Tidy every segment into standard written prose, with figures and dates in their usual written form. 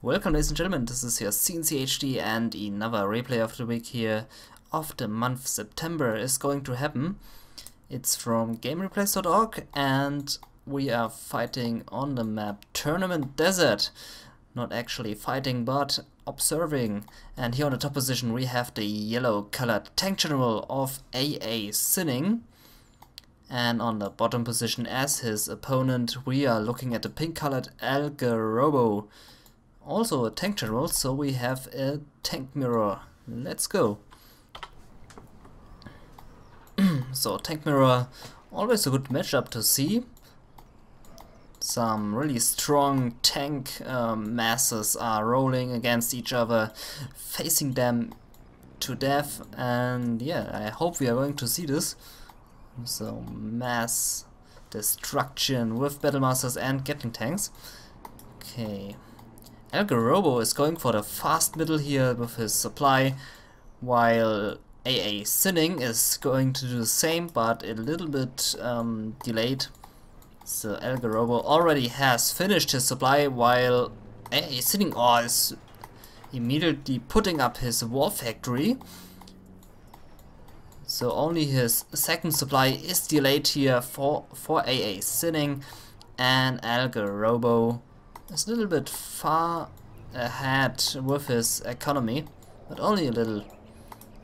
Welcome, ladies and gentlemen, this is your cncHD and another replay of the week here of the month September is going to happen. It's from gamereplays.org and we are fighting on the map Tournament Desert. Not actually fighting, but observing. And here on the top position we have the yellow colored tank general of AASinning. And on the bottom position as his opponent we are looking at the pink colored Algarrobo. Also a tank general, so we have a tank mirror. Let's go. So tank mirror, always a good matchup to see. Some really strong tank masses are rolling against each other, facing them to death, and yeah, I hope we are going to see this. So mass destruction with battle masters and Gatling tanks. Okay. Algarrobo is going for the fast middle here with his supply, while AASinning is going to do the same, but a little bit delayed. So Algarrobo already has finished his supply, while AASinning is immediately putting up his war factory. So only his second supply is delayed here for AASinning, and Algarrobo is a little bit far ahead with his economy, but only a little.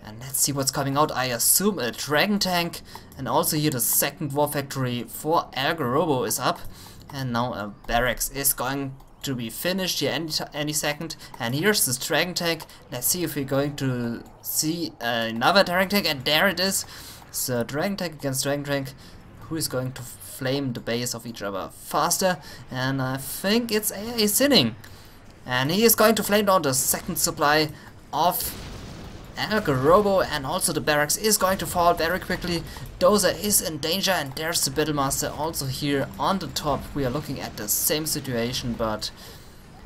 And let's see what's coming out. I assume a dragon tank, and also here the second war factory for Algarrobo is up, and now a barracks is going to be finished here any second. And here's this dragon tank. Let's see if we're going to see another dragon tank, and there it is. So dragon tank against dragon tank. Who is going to flame the base of each other faster? And I think it's AASinning. And he is going to flame down the second supply of Algarrobo, and also the barracks is going to fall very quickly. Dozer is in danger, and there's the battlemaster also here on the top. We are looking at the same situation, but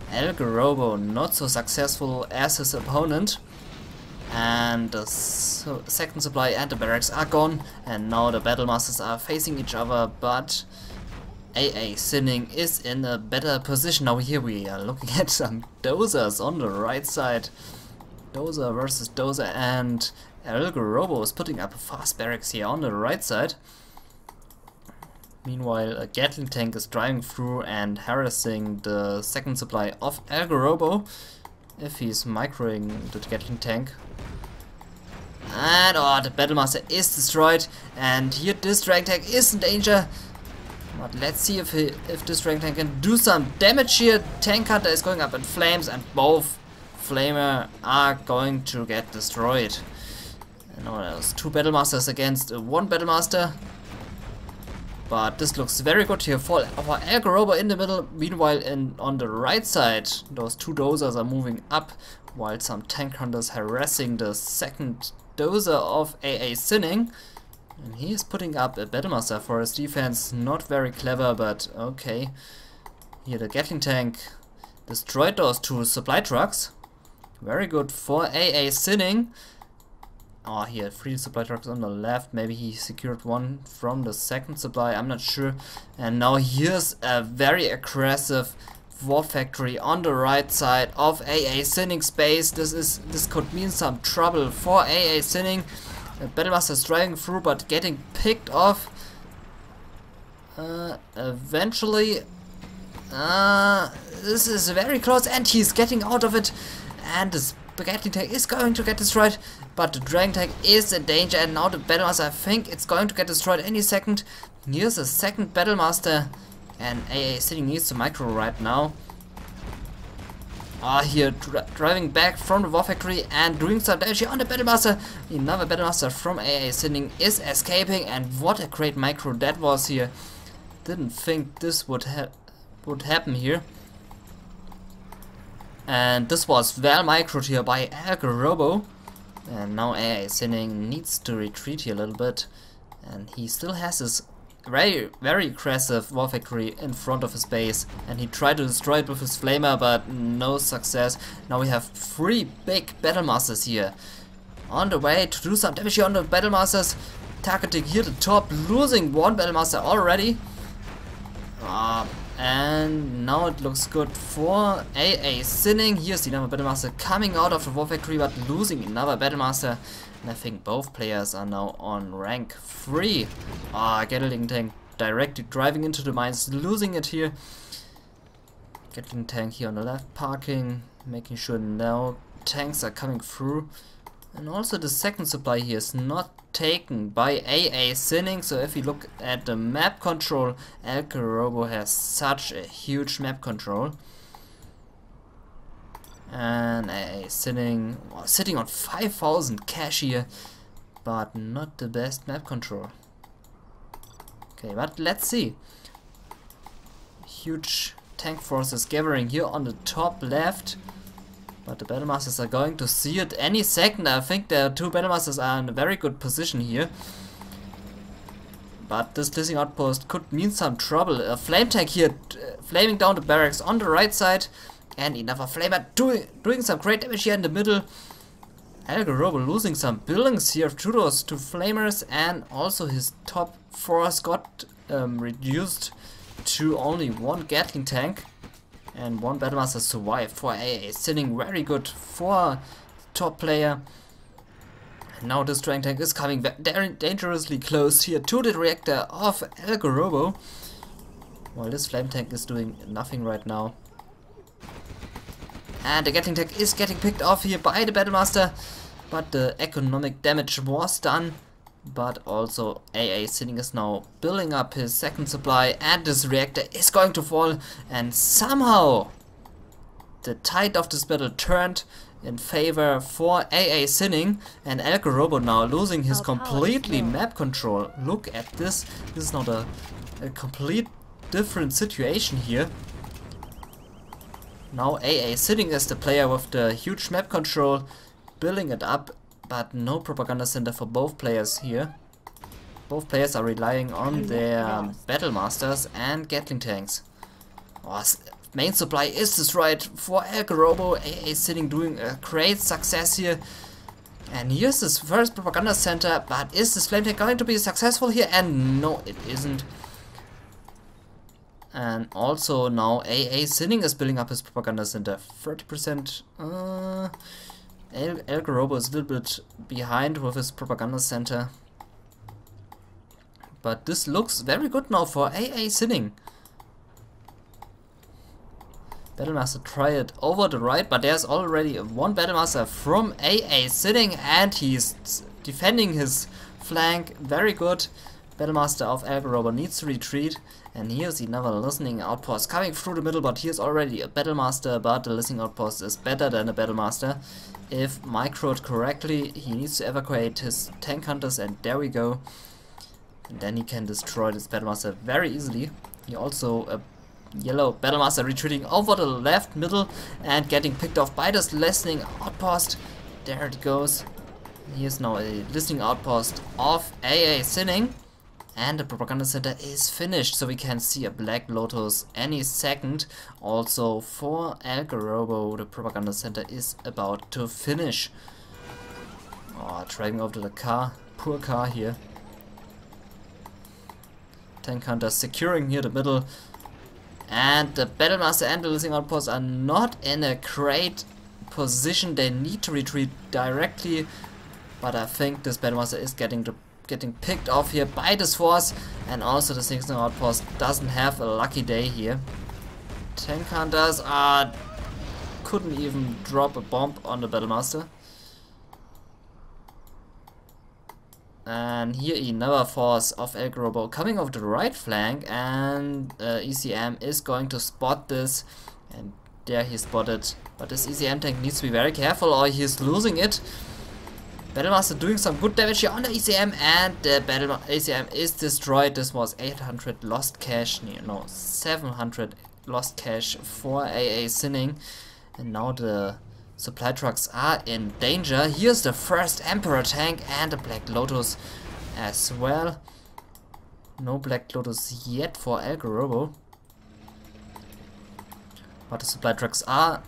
Algarrobo not so successful as his opponent. And the second supply and the barracks are gone, and now the battlemasters are facing each other, but AASinning is in a better position. Now here we are looking at some dozers on the right side. Dozer versus Dozer, and Algarrobo is putting up a fast barracks here on the right side. Meanwhile a Gatling tank is driving through and harassing the second supply of Algarrobo, if he's microing the Gatling tank. And the battlemaster is destroyed, and here this dragon tank is in danger. But let's see if this dragon tank can do some damage here. Tank hunter is going up in flames, and both flamer are going to get destroyed. And now there's two battlemasters against one battlemaster. But this looks very good here for Algarrobo in the middle. Meanwhile, on the right side, those two dozers are moving up, while some tank hunters harassing the second dozer of AASinning. And he is putting up a battlemaster for his defense. Not very clever, but okay. Here the Gatling tank destroyed those two supply trucks. Very good for AASinning. Here, 3 supply trucks on the left. Maybe he secured one from the second supply, I'm not sure. And now here's a very aggressive war factory on the right side of AASinning's base. This could mean some trouble for AASinning. The battlemaster is driving through, but getting picked off. Eventually. This is very close, and he's getting out of it. And the Gatling tank is going to get destroyed, but the dragon tank is in danger, and now the battlemaster, I think it's going to get destroyed any second. Here's a second battlemaster, and AASinning needs to micro right now. Here driving back from the war factory and doing some damage here on the battlemaster. Another battlemaster from AASinning is escaping, and what a great micro that was here. Didn't think this would happen here. And this was well microed here by Algarrobo. And now AASinning needs to retreat here a little bit. And he still has this very aggressive war factory in front of his base. And he tried to destroy it with his flamer, but no success. Now we have 3 big battlemasters here on the way to do some damage here on the battlemasters. Targeting here the top, losing one battlemaster already. And now it looks good for AASinning. Here's the another Battlemaster coming out of the War Factory, but losing another Battlemaster. And I think both players are now on rank 3. Gatling tank directly driving into the mines, losing it here. Gatling tank here on the left, parking, making sure no tanks are coming through. And also the second supply here is not taken by AASinning. So if you look at the map control, Algarrobo has such a huge map control. And AASinning sitting on 5,000 cash here, but not the best map control. Okay, but let's see. Huge tank forces gathering here on the top left. But the Battlemasters are going to see it any second. I think the two Battlemasters are in a very good position here. But this Lissing Outpost could mean some trouble. A flame tank here flaming down the barracks on the right side. And another flamer doing some great damage here in the middle. Algarrobo losing some buildings here through those two flamers. And also his top force got reduced to only one Gatling tank. And one Battlemaster survived for AASinning. Very good for top player. And now this Strength tank is coming dangerously close here to the reactor of Algarrobo. While this flame tank is doing nothing right now. And the Gatling tank is getting picked off here by the Battlemaster. But the economic damage was done. But also AASinning is now building up his second supply, and this reactor is going to fall, and somehow the tide of this battle turned in favor for AASinning, and Algarrobo now losing his completely map control. Look at this. This is not a complete different situation here. Now AASinning is the player with the huge map control, building it up. But no propaganda center for both players here. Both players are relying on their Battlemasters and Gatling tanks. Main supply is destroyed for Algarrobo. AASinning doing a great success here. And here's his first propaganda center. But is this flame tank going to be successful here? And no, it isn't. And also now AASinning is building up his propaganda center. 30%. Algarrobo is a little bit behind with his propaganda center. But this looks very good now for AASinning. Battlemaster try it over the right, but there's already one Battlemaster from AASinning, and he's defending his flank very good. Battlemaster of Algarrobo needs to retreat, and here's another listening outpost coming through the middle, but here's already a Battlemaster, but the listening outpost is better than a Battlemaster. If microed correctly, he needs to evacuate his tank hunters, and there we go. And then he can destroy this Battlemaster very easily. He also a yellow Battlemaster retreating over the left middle and getting picked off by this listening outpost. There it goes. Here's now a listening outpost of AASinning. And the propaganda center is finished, so we can see a Black Lotus any second. Also for Algarrobo, the propaganda center is about to finish. Driving over to the car, poor car here. Tank hunter securing here the middle. And the Battlemaster and the listening outpost are not in a great position. They need to retreat directly. But I think this Battlemaster is getting picked off here by this force, and also the listening outpost doesn't have a lucky day here. Tank hunters couldn't even drop a bomb on the Battlemaster. And here another force of Algarrobo coming over the right flank, and ECM is going to spot this, and there he spotted. But this ECM tank needs to be very careful or he's losing it. Battlemaster doing some good damage here on the ECM, and the ECM is destroyed. This was 800 lost cash, no, 700 lost cash for AASinning. And now the supply trucks are in danger. Here's the first Emperor tank and the Black Lotus as well. No Black Lotus yet for Algarrobo. But the supply trucks are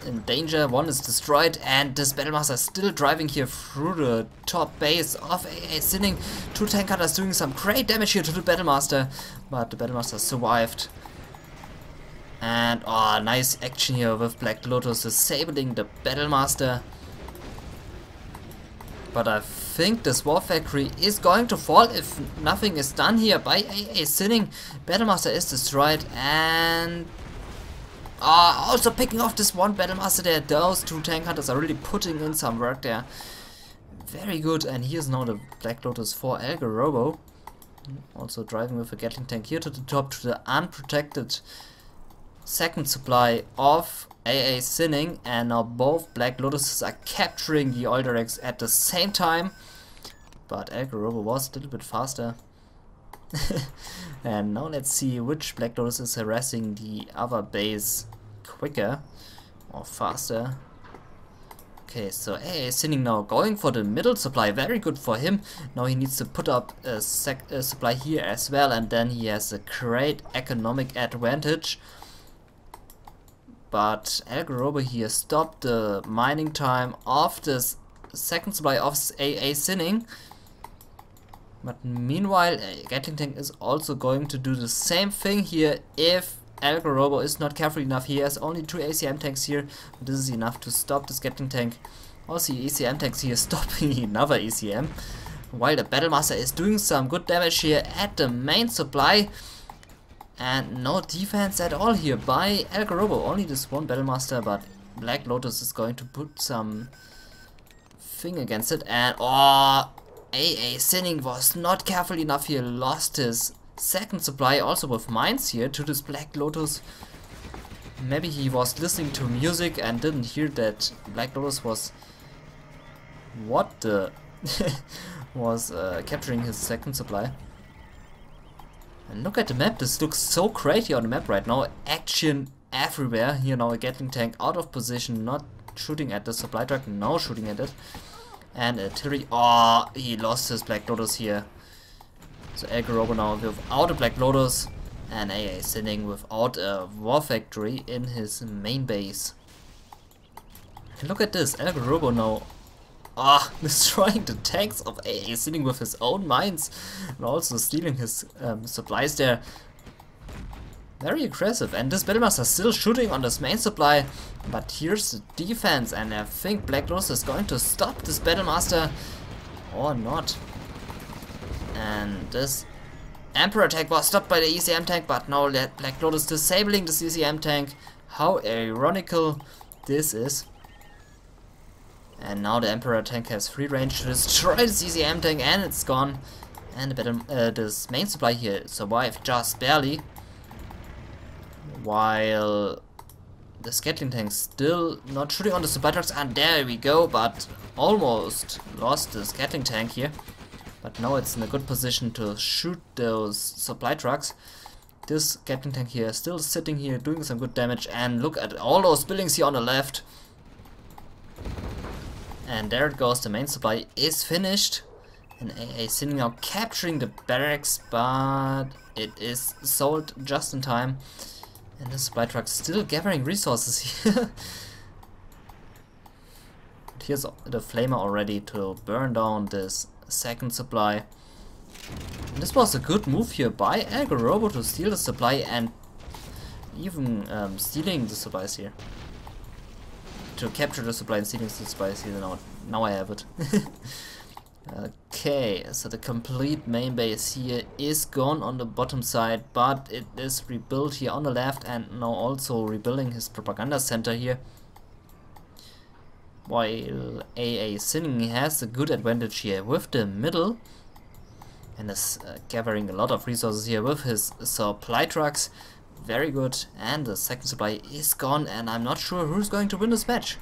in danger. One is destroyed, and this Battlemaster is still driving here through the top base of AASinning. Two tank hunters doing some great damage here to the Battlemaster, but the Battlemaster survived. And oh, nice action here with Black Lotus disabling the Battle Master. But I think this War Factory is going to fall if nothing is done here by AASinning. Battle Master is destroyed, and also picking off this one Battle Master there. Those two tank hunters are really putting in some work there. Very good. And here's now the Black Lotus for Algarrobo. Also driving with a Gatling tank here to the top to the unprotected second supply of AASinning, and now both Black Lotuses are capturing the oil derricks at the same time. But Algarrobo was a little bit faster. And now let's see which Black Lotus is harassing the other base quicker or faster. Okay, so AASinning now going for the middle supply, very good for him. Now he needs to put up a supply here as well, and then he has a great economic advantage. But Algarrobo here stopped the mining time of this second supply of AASinning. But meanwhile, Gatling tank is also going to do the same thing here if Algarrobo is not careful enough. He has only 2 ACM tanks here. This is enough to stop this Gatling tank. Also, ACM tanks here stopping another ACM, while the Battle Master is doing some good damage here at the main supply. And no defense at all here by Algarrobo. Only this one Battle Master, but Black Lotus is going to put some thing against it. And AASinning was not careful enough here, lost his second supply also with mines here to this Black Lotus. Maybe he was listening to music and didn't hear that Black Lotus was capturing his second supply. And look at the map, this looks so great here on the map right now. Action everywhere. Here now a Gatling tank out of position, not shooting at the supply truck, now shooting at it. And artillery, he lost his Black Lotus here. So Algarrobo now without a Black Lotus, and AASinning without a War Factory in his main base. And look at this, Algarrobo now destroying the tanks of AASinning with his own mines, and also stealing his supplies there. Very aggressive, and this Battlemaster is still shooting on this main supply, but here's the defense, and I think Black Lotus is going to stop this Battlemaster, or not. And this Emperor tank was stopped by the ECM tank, but now Black Lotus disabling this ECM tank. How ironical this is. And now the Emperor tank has free range to destroy this ECM tank, and it's gone. And this main supply here survived just barely, while the Gatling tank still not shooting on the supply trucks. And there we go, but almost lost this Gatling tank here. But now it's in a good position to shoot those supply trucks. This Gatling tank here is still sitting here doing some good damage, and look at all those buildings here on the left. And there it goes, the main supply is finished. And AASinning now capturing the barracks, but it is sold just in time. And the supply truck still gathering resources here. Here's the flamer already to burn down this second supply. And this was a good move here by Algarrobo to steal the supply, and even stealing the supplies here. To capture the supply and stealing the supplies here. Now I have it. Okay, so the complete main base here is gone on the bottom side, but it is rebuilt here on the left, and now also rebuilding his propaganda center here. While AASinning has a good advantage here with the middle, and is gathering a lot of resources here with his supply trucks. Very good, and the second supply is gone, and I'm not sure who's going to win this match.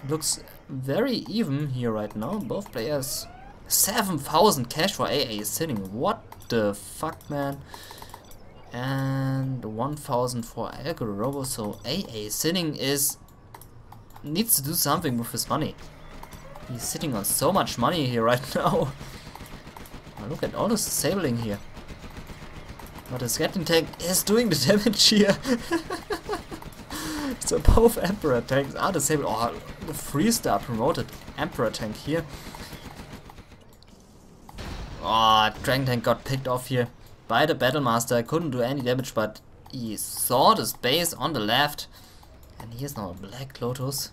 It looks very even here right now, both players. 7,000 cash for AASinning, what the fuck, man. And 1,000 for Algarrobo, so AASinning needs to do something with his money. He's sitting on so much money here right now. Look at all this disabling here. But the Gatling tank is doing the damage here. So both Emperor tanks are disabled. Oh, the 3-star promoted Emperor tank here. Oh, Dragon tank got picked off here by the Battlemaster. Couldn't do any damage, but he saw this base on the left, and here's now a Black Lotus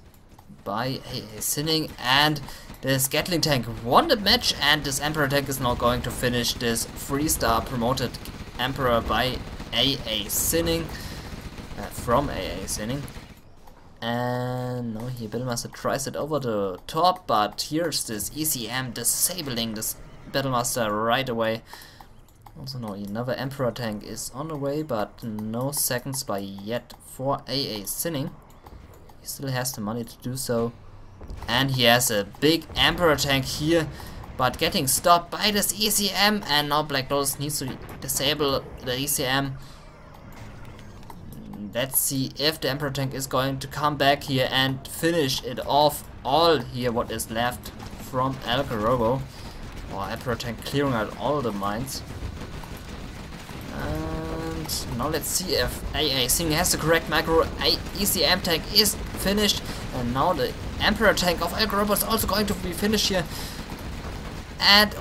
by AASinning, and this Gatling tank won the match, and this Emperor tank is now going to finish this 3-star promoted Emperor by AASinning, from AASinning. And now here Battlemaster tries it over the top, but here's this ECM disabling this Battlemaster right away. Also now another Emperor tank is on the way, but no seconds by yet for AASinning. He still has the money to do so. And he has a big Emperor tank here, but getting stopped by this ECM, and now Black Lotus needs to disable the ECM. Let's see if the Emperor tank is going to come back here and finish it off all here what is left from Algarrobo. Or Emperor tank clearing out all the mines. And now let's see if AASinning has the correct macro. ECM tank is finished, and now the Emperor tank of Algarrobo is also going to be finished here. And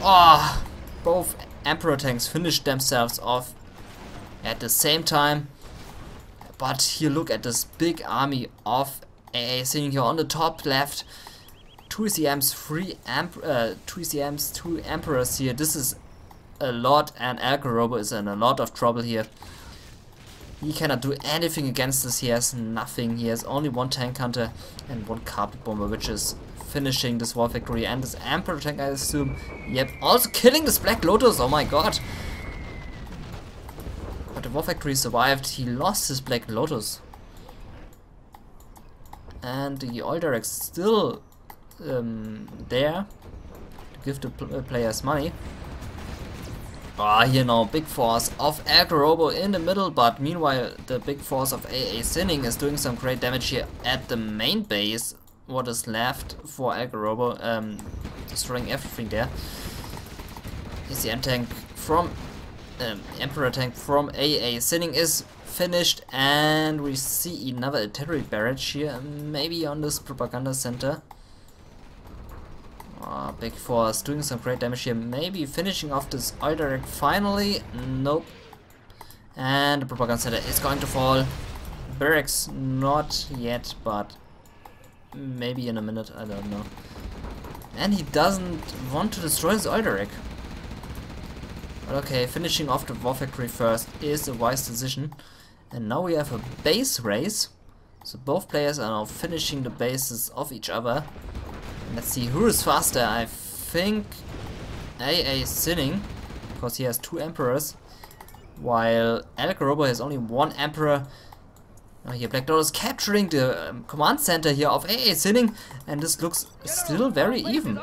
both Emperor tanks finished themselves off at the same time. But here look at this big army of AASinning here on the top left. 2 ECMs, 2 ECMs, 2 Emperors here. This is a lot, and Algarrobo is in a lot of trouble here. He cannot do anything against this. He has nothing. He has only 1 tank hunter and 1 carpet bomber, which is finishing this war factory. And this Emperor tank, I assume, yep, also killing this Black Lotus. Oh my god. But the war factory survived. He lost his Black Lotus. And the oil direct still there to give the players money. Here now big force of Algarrobo in the middle, but meanwhile the big force of AASinning is doing some great damage here at the main base. What is left for Algarrobo, destroying everything there. ECM tank from Emperor tank from AASinning is finished, and we see another artillery barrage here, maybe on this propaganda center. Big force doing some great damage here, maybe finishing off this oil direct finally. Nope. And the propaganda center is going to fall. Barracks not yet, but maybe in a minute, I don't know. And he doesn't want to destroy his oil direct. But okay, finishing off the war factory first is a wise decision. And now we have a base race. So both players are now finishing the bases of each other. Let's see who is faster. I think AASinning, because he has 2 emperors, while Algarrobo has only 1 emperor. Here Black Lotus capturing the command center here of AASinning, and this looks still very even.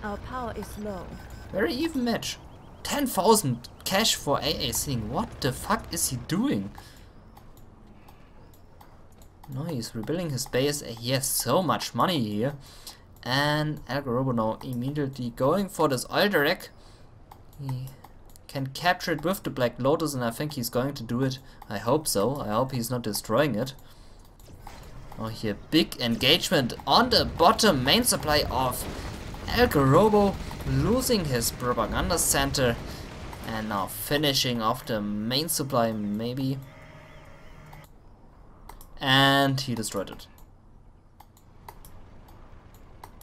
Our power is low. Very even match. 10,000 cash for AASinning. What the fuck is he doing? No, he's rebuilding his base. He has so much money here. And Algarrobo now immediately going for this oil direct. He can capture it with the Black Lotus, and I think he's going to do it. I hope so. I hope he's not destroying it. Oh, here big engagement on the bottom main supply of Algarrobo, losing his propaganda center, and now finishing off the main supply maybe. And he destroyed it.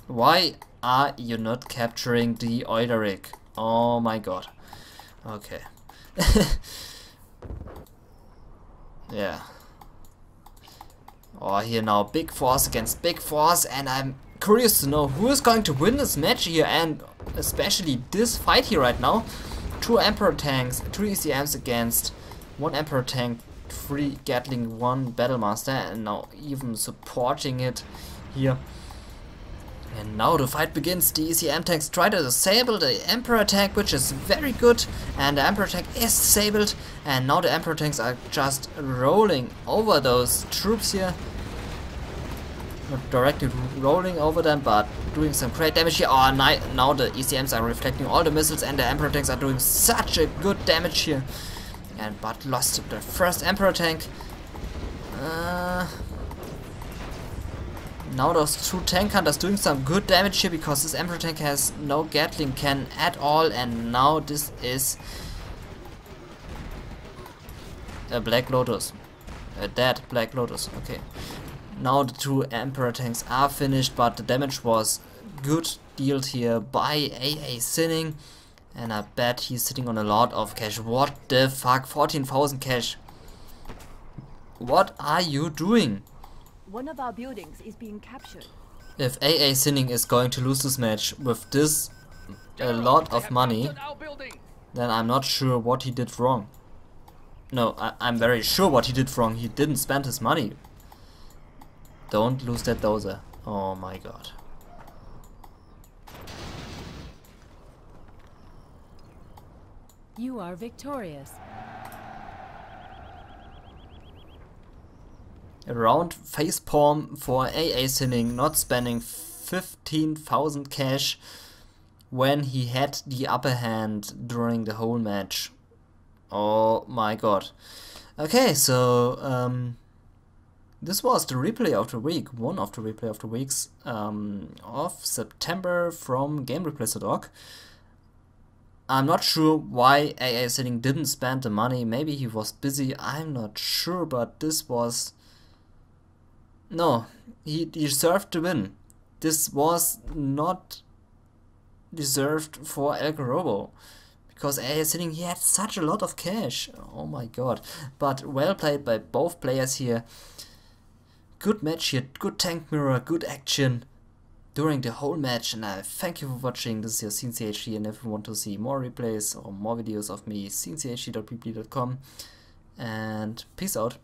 Why are you not capturing the oil direct? Oh my god. Okay. Yeah. Oh, here now big force against big force, and I'm curious to know who is going to win this match here, and especially this fight here right now. 2 Emperor tanks, 2 ECMs against 1 Emperor tank, 3 Gatling, 1 Battlemaster, and now even supporting it here. And now the fight begins. The ECM tanks try to disable the Emperor tank, which is very good, and the Emperor tank is disabled, and now the Emperor tanks are just rolling over those troops here. Not directly rolling over them, but doing some great damage here. Oh, now the ECMs are reflecting all the missiles, and the Emperor tanks are doing such a good damage here. But lost the first Emperor tank. Now those 2 tank hunters doing some good damage here, because this Emperor tank has no Gatling cannon at all, and now this is A Black Lotus. A dead Black Lotus. Okay. Now the two Emperor tanks are finished, but the damage was good dealt here by AASinning. And I bet he's sitting on a lot of cash. What the fuck? 14,000 cash. What are you doing? One of our buildings is being captured. If AASinning is going to lose this match with this a lot of money, then I'm not sure what he did wrong. No, I'm very sure what he did wrong. He didn't spend his money. Don't lose that dozer. Oh my god. You are victorious. A round facepalm for AASinning, not spending 15,000 cash when he had the upper hand during the whole match. Oh my god. Okay, so this was the replay of the week, one of the replay of the weeks of September from gamereplays.org. I'm not sure why AASinning didn't spend the money. Maybe he was busy, I'm not sure, but this was... No, he deserved to win. This was not deserved for Algarrobo, because AASinning, he had such a lot of cash. Oh my god. But well played by both players here. Good match here, good tank mirror, good action during the whole match, and I thank you for watching. This is your cncHD, and if you want to see more replays or more videos of me, cncHD.ppl.com, and peace out.